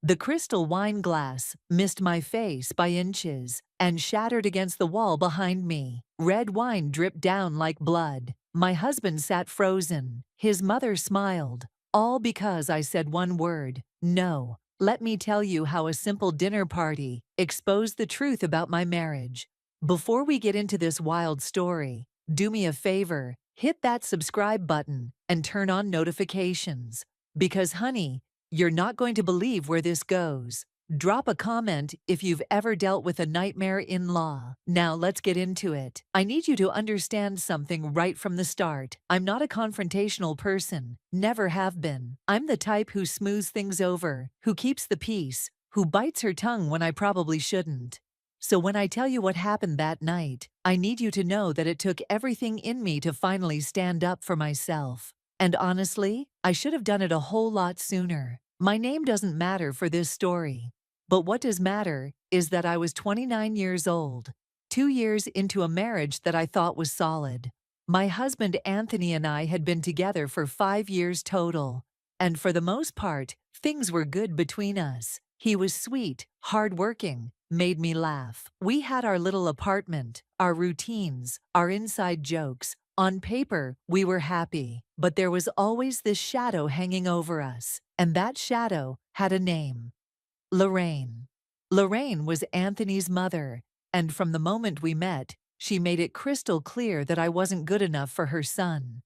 The crystal wine glass missed my face by inches and shattered against the wall behind me. Red wine dripped down like blood. My husband sat frozen. His mother smiled. All because I said one word, no. Let me tell you how a simple dinner party exposed the truth about my marriage. Before we get into this wild story, do me a favor, hit that subscribe button and turn on notifications. Because honey, you're not going to believe where this goes. Drop a comment if you've ever dealt with a nightmare in-law. Now let's get into it. I need you to understand something right from the start. I'm not a confrontational person, never have been. I'm the type who smooths things over, who keeps the peace, who bites her tongue when I probably shouldn't. So when I tell you what happened that night, I need you to know that it took everything in me to finally stand up for myself. And honestly, I should have done it a whole lot sooner. My name doesn't matter for this story. But what does matter is that I was 29 years old, 2 years into a marriage that I thought was solid. My husband Anthony and I had been together for 5 years total. And for the most part, things were good between us. He was sweet, hardworking, made me laugh. We had our little apartment, our routines, our inside jokes. On paper, we were happy, but there was always this shadow hanging over us, and that shadow had a name. Lorraine. Lorraine was Anthony's mother, and from the moment we met, she made it crystal clear that I wasn't good enough for her son.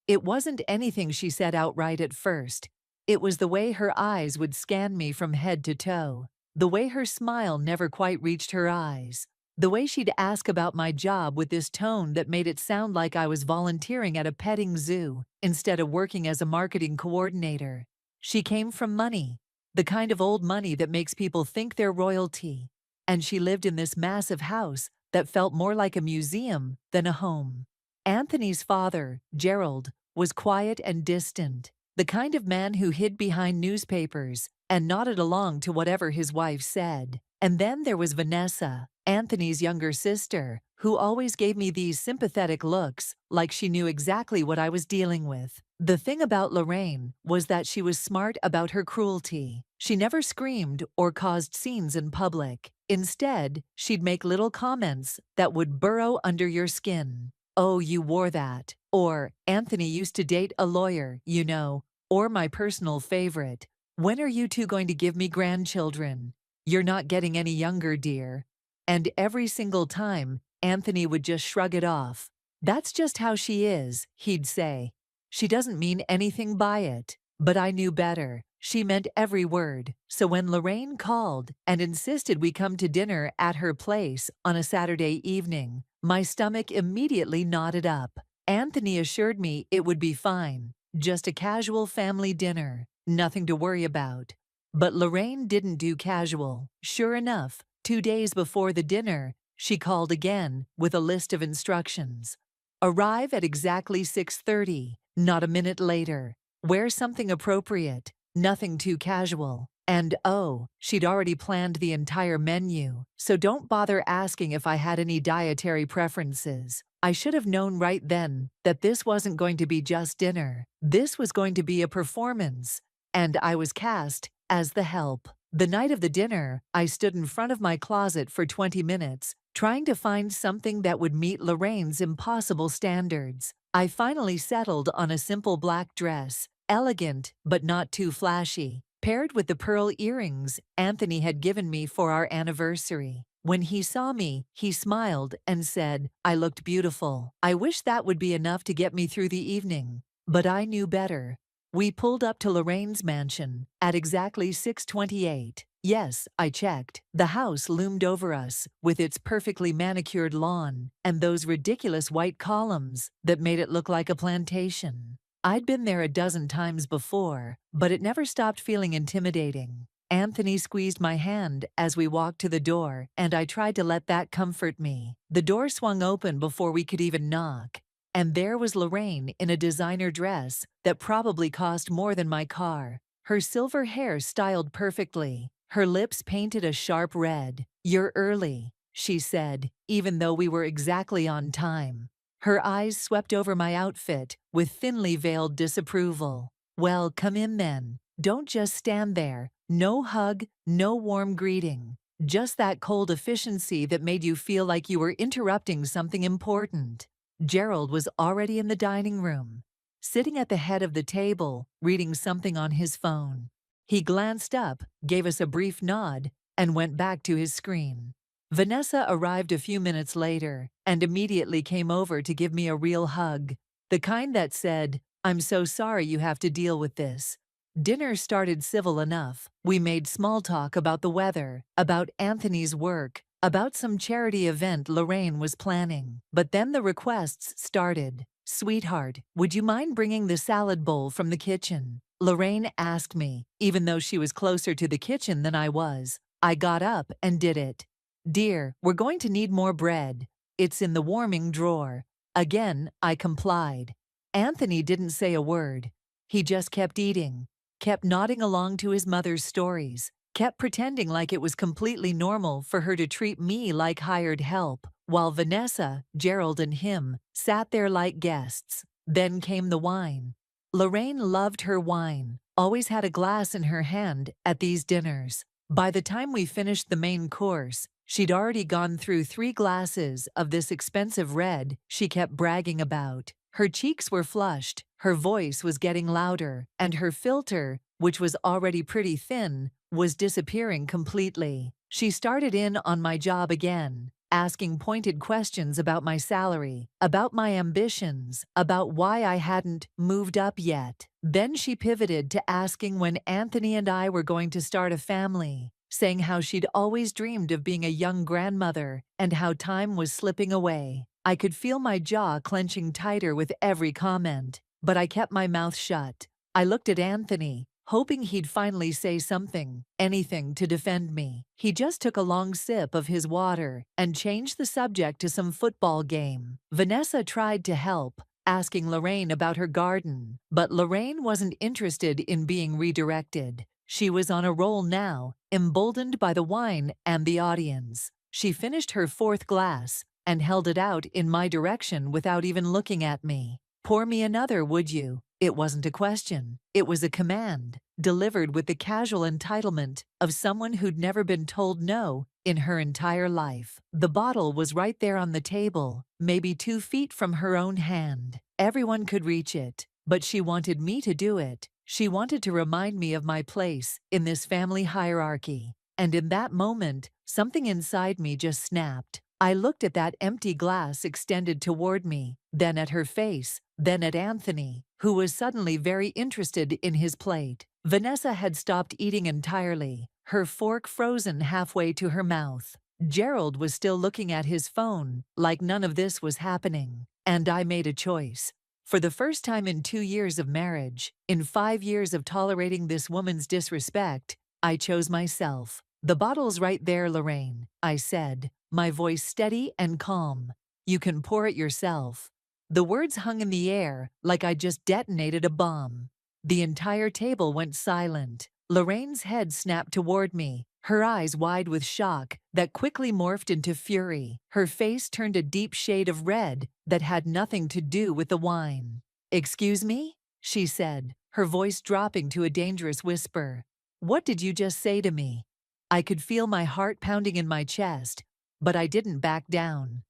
It wasn't anything she said outright at first. It was the way her eyes would scan me from head to toe, the way her smile never quite reached her eyes. The way she'd ask about my job with this tone that made it sound like I was volunteering at a petting zoo instead of working as a marketing coordinator. She came from money, the kind of old money that makes people think they're royalty. And she lived in this massive house that felt more like a museum than a home. Anthony's father, Gerald, was quiet and distant, the kind of man who hid behind newspapers and nodded along to whatever his wife said. And then there was Vanessa, Anthony's younger sister, who always gave me these sympathetic looks, like she knew exactly what I was dealing with. The thing about Lorraine was that she was smart about her cruelty. She never screamed or caused scenes in public. Instead, she'd make little comments that would burrow under your skin. "Oh, you wore that." Or, "Anthony used to date a lawyer, you know." Or my personal favorite, "When are you two going to give me grandchildren? You're not getting any younger, dear." And every single time, Anthony would just shrug it off. "That's just how she is," he'd say. "She doesn't mean anything by it." But I knew better. She meant every word. So when Lorraine called and insisted we come to dinner at her place on a Saturday evening, my stomach immediately knotted up. Anthony assured me it would be fine, just a casual family dinner, nothing to worry about. But Lorraine didn't do casual. Sure enough, 2 days before the dinner, she called again with a list of instructions. "Arrive at exactly 6:30, not a minute later. Wear something appropriate, nothing too casual." And oh, she'd already planned the entire menu, so don't bother asking if I had any dietary preferences. I should have known right then that this wasn't going to be just dinner. This was going to be a performance, and I was cast as the help. The night of the dinner, I stood in front of my closet for 20 minutes, trying to find something that would meet Lorraine's impossible standards. I finally settled on a simple black dress, elegant but not too flashy, paired with the pearl earrings Anthony had given me for our anniversary. When he saw me, he smiled and said, I looked beautiful. I wish that would be enough to get me through the evening. But I knew better. We pulled up to Lorraine's mansion at exactly 6:28. Yes, I checked. The house loomed over us with its perfectly manicured lawn and those ridiculous white columns that made it look like a plantation. I'd been there a dozen times before, but it never stopped feeling intimidating. Anthony squeezed my hand as we walked to the door, and I tried to let that comfort me. The door swung open before we could even knock, and there was Lorraine in a designer dress that probably cost more than my car. Her silver hair styled perfectly, her lips painted a sharp red. "You're early," she said, even though we were exactly on time. Her eyes swept over my outfit with thinly veiled disapproval. "Well, come in then. Don't just stand there. No hug, no warm greeting. Just that cold efficiency that made you feel like you were interrupting something important. Gerald was already in the dining room, sitting at the head of the table, reading something on his phone. He glanced up, gave us a brief nod, and went back to his screen. Vanessa arrived a few minutes later and immediately came over to give me a real hug, the kind that said, "I'm so sorry you have to deal with this." Dinner started civil enough. We made small talk about the weather, about Anthony's work, about some charity event Lorraine was planning. But then the requests started. "Sweetheart, would you mind bringing the salad bowl from the kitchen?" Lorraine asked me, even though she was closer to the kitchen than I was. I got up and did it. "Dear, we're going to need more bread. It's in the warming drawer." Again, I complied. Anthony didn't say a word. He just kept eating, kept nodding along to his mother's stories, kept pretending like it was completely normal for her to treat me like hired help, while Vanessa, Gerald, and him sat there like guests. Then came the wine. Lorraine loved her wine, always had a glass in her hand at these dinners. By the time we finished the main course, she'd already gone through 3 glasses of this expensive red she kept bragging about. Her cheeks were flushed, her voice was getting louder, and her filter, which was already pretty thin, was disappearing completely. She started in on my job again, asking pointed questions about my salary, about my ambitions, about why I hadn't moved up yet. Then she pivoted to asking when Anthony and I were going to start a family, saying how she'd always dreamed of being a young grandmother and how time was slipping away. I could feel my jaw clenching tighter with every comment, but I kept my mouth shut. I looked at Anthony, hoping he'd finally say something, anything to defend me. He just took a long sip of his water and changed the subject to some football game. Vanessa tried to help, asking Lorraine about her garden, but Lorraine wasn't interested in being redirected. She was on a roll now, emboldened by the wine and the audience. She finished her 4th glass and held it out in my direction without even looking at me. "Pour me another, would you?" It wasn't a question. It was a command, delivered with the casual entitlement of someone who'd never been told no in her entire life. The bottle was right there on the table, maybe 2 feet from her own hand. Everyone could reach it, but she wanted me to do it. She wanted to remind me of my place in this family hierarchy. And in that moment, something inside me just snapped. I looked at that empty glass extended toward me, then at her face, then at Anthony, who was suddenly very interested in his plate. Vanessa had stopped eating entirely, her fork frozen halfway to her mouth. Gerald was still looking at his phone, like none of this was happening. And I made a choice. For the first time in 2 years of marriage, in 5 years of tolerating this woman's disrespect, I chose myself. "The bottle's right there, Lorraine," I said, my voice steady and calm. "You can pour it yourself." The words hung in the air like I just detonated a bomb. The entire table went silent. Lorraine's head snapped toward me, her eyes wide with shock that quickly morphed into fury. Her face turned a deep shade of red that had nothing to do with the wine. "Excuse me?" she said, her voice dropping to a dangerous whisper. "What did you just say to me?" I could feel my heart pounding in my chest, but I didn't back down.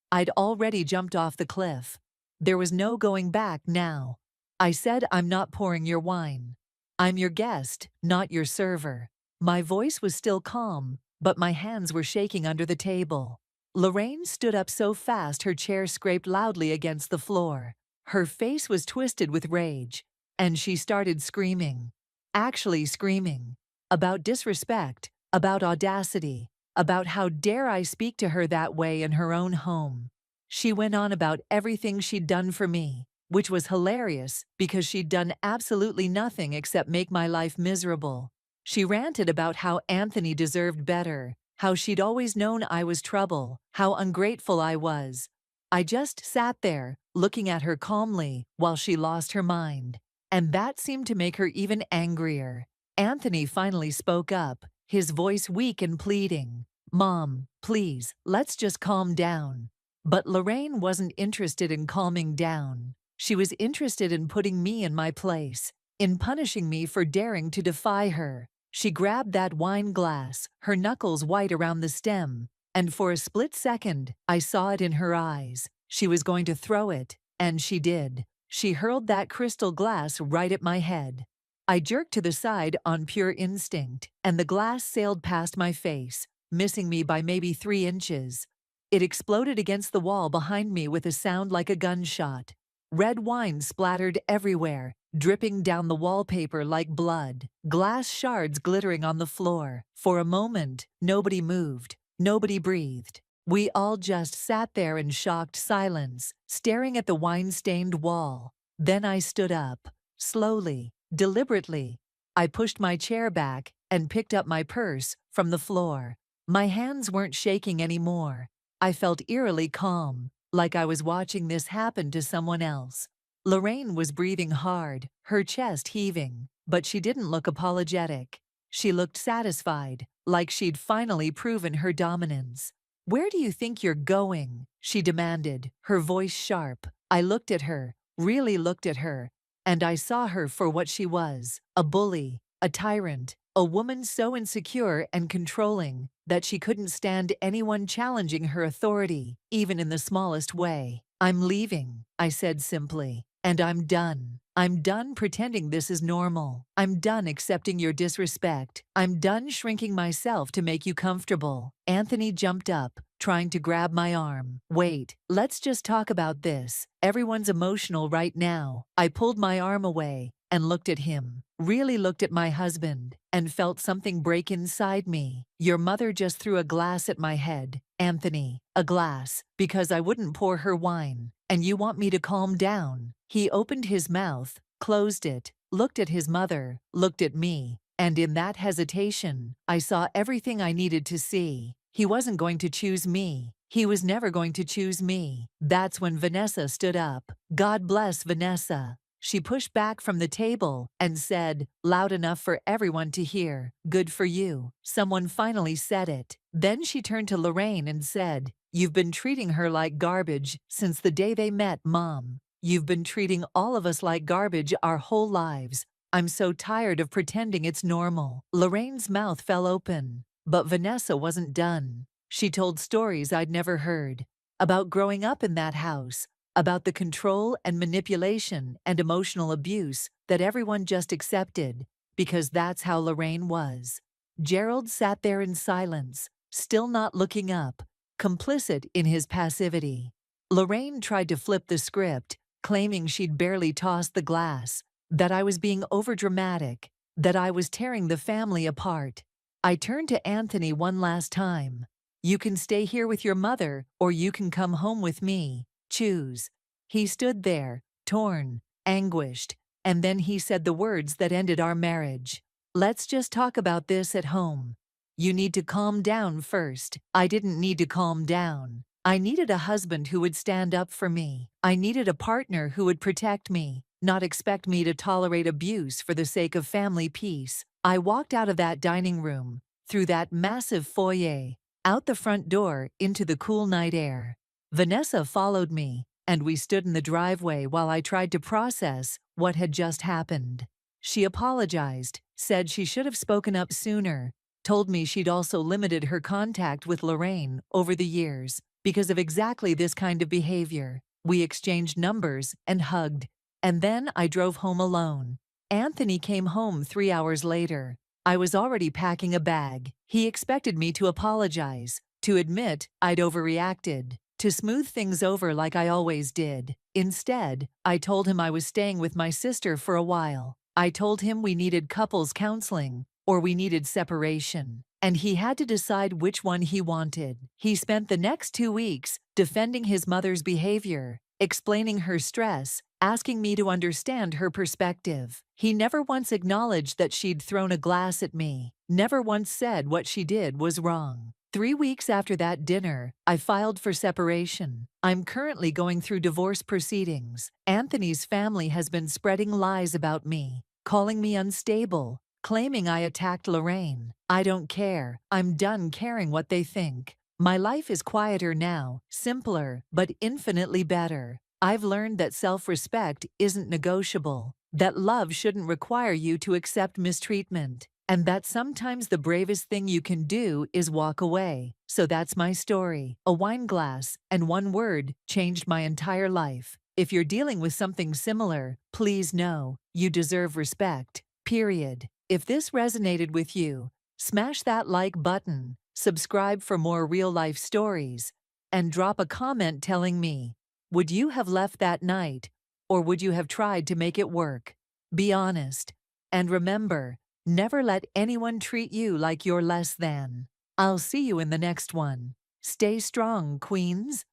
I'd already jumped off the cliff. There was no going back now. I said, "I'm not pouring your wine. I'm your guest, not your server." My voice was still calm, but my hands were shaking under the table. Lorraine stood up so fast her chair scraped loudly against the floor. Her face was twisted with rage, and she started screaming. Actually screaming. About disrespect, about audacity, about how dare I speak to her that way in her own home. She went on about everything she'd done for me, which was hilarious because she'd done absolutely nothing except make my life miserable. She ranted about how Anthony deserved better, how she'd always known I was trouble, how ungrateful I was. I just sat there, looking at her calmly while she lost her mind. And that seemed to make her even angrier. Anthony finally spoke up, his voice weak and pleading. "Mom, please, let's just calm down." But Lorraine wasn't interested in calming down. She was interested in putting me in my place, in punishing me for daring to defy her. She grabbed that wine glass, her knuckles white around the stem, and for a split second, I saw it in her eyes. She was going to throw it, and she did. She hurled that crystal glass right at my head. I jerked to the side on pure instinct, and the glass sailed past my face, missing me by maybe 3 inches. It exploded against the wall behind me with a sound like a gunshot. Red wine splattered everywhere, dripping down the wallpaper like blood, glass shards glittering on the floor. For a moment, nobody moved, nobody breathed. We all just sat there in shocked silence, staring at the wine-stained wall. Then I stood up, slowly, deliberately. I pushed my chair back and picked up my purse from the floor. My hands weren't shaking anymore. I felt eerily calm, like I was watching this happen to someone else. Lorraine was breathing hard, her chest heaving, but she didn't look apologetic. She looked satisfied, like she'd finally proven her dominance. "Where do you think you're going?" she demanded, her voice sharp. I looked at her, really looked at her, and I saw her for what she was, a bully, a tyrant, a woman so insecure and controlling that she couldn't stand anyone challenging her authority, even in the smallest way. "I'm leaving," I said simply, "and I'm done. I'm done pretending this is normal. I'm done accepting your disrespect. I'm done shrinking myself to make you comfortable." Anthony jumped up, trying to grab my arm. "Wait, let's just talk about this. Everyone's emotional right now." I pulled my arm away and looked at him, really looked at my husband, and felt something break inside me. "Your mother just threw a glass at my head, Anthony. A glass, because I wouldn't pour her wine. And you want me to calm down?" He opened his mouth, closed it, looked at his mother, looked at me, and in that hesitation, I saw everything I needed to see. He wasn't going to choose me. He was never going to choose me. That's when Vanessa stood up. God bless Vanessa. She pushed back from the table and said, loud enough for everyone to hear, "Good for you." Someone finally said it. Then she turned to Lorraine and said, "You've been treating her like garbage since the day they met, Mom. You've been treating all of us like garbage our whole lives. I'm so tired of pretending it's normal." Lorraine's mouth fell open, but Vanessa wasn't done. She told stories I'd never heard, about growing up in that house, about the control and manipulation and emotional abuse that everyone just accepted, because that's how Lorraine was. Gerald sat there in silence, still not looking up, complicit in his passivity. Lorraine tried to flip the script, claiming she'd barely tossed the glass, that I was being overdramatic, that I was tearing the family apart. I turned to Anthony one last time. "You can stay here with your mother, or you can come home with me. Choose." He stood there, torn, anguished, and then he said the words that ended our marriage. "Let's just talk about this at home. You need to calm down first." I didn't need to calm down. I needed a husband who would stand up for me. I needed a partner who would protect me, not expect me to tolerate abuse for the sake of family peace. I walked out of that dining room, through that massive foyer, out the front door into the cool night air. Vanessa followed me, and we stood in the driveway while I tried to process what had just happened. She apologized, said she should have spoken up sooner, told me she'd also limited her contact with Lorraine over the years because of exactly this kind of behavior. We exchanged numbers and hugged, and then I drove home alone. Anthony came home 3 hours later. I was already packing a bag. He expected me to apologize, to admit I'd overreacted, to smooth things over like I always did. Instead, I told him I was staying with my sister for a while. I told him we needed couples counseling, or we needed separation, and he had to decide which one he wanted. He spent the next 2 weeks defending his mother's behavior, explaining her stress, asking me to understand her perspective. He never once acknowledged that she'd thrown a glass at me, never once said what she did was wrong. 3 weeks after that dinner, I filed for separation. I'm currently going through divorce proceedings. Anthony's family has been spreading lies about me, calling me unstable, claiming I attacked Lorraine. I don't care. I'm done caring what they think. My life is quieter now, simpler, but infinitely better. I've learned that self-respect isn't negotiable, that love shouldn't require you to accept mistreatment. And that sometimes the bravest thing you can do is walk away. So that's my story. A wine glass and one word changed my entire life. If you're dealing with something similar, please know you deserve respect. Period. If this resonated with you, smash that like button, subscribe for more real-life stories, and drop a comment telling me, would you have left that night, or would you have tried to make it work? Be honest. And remember, never let anyone treat you like you're less than. I'll see you in the next one. Stay strong, Queens.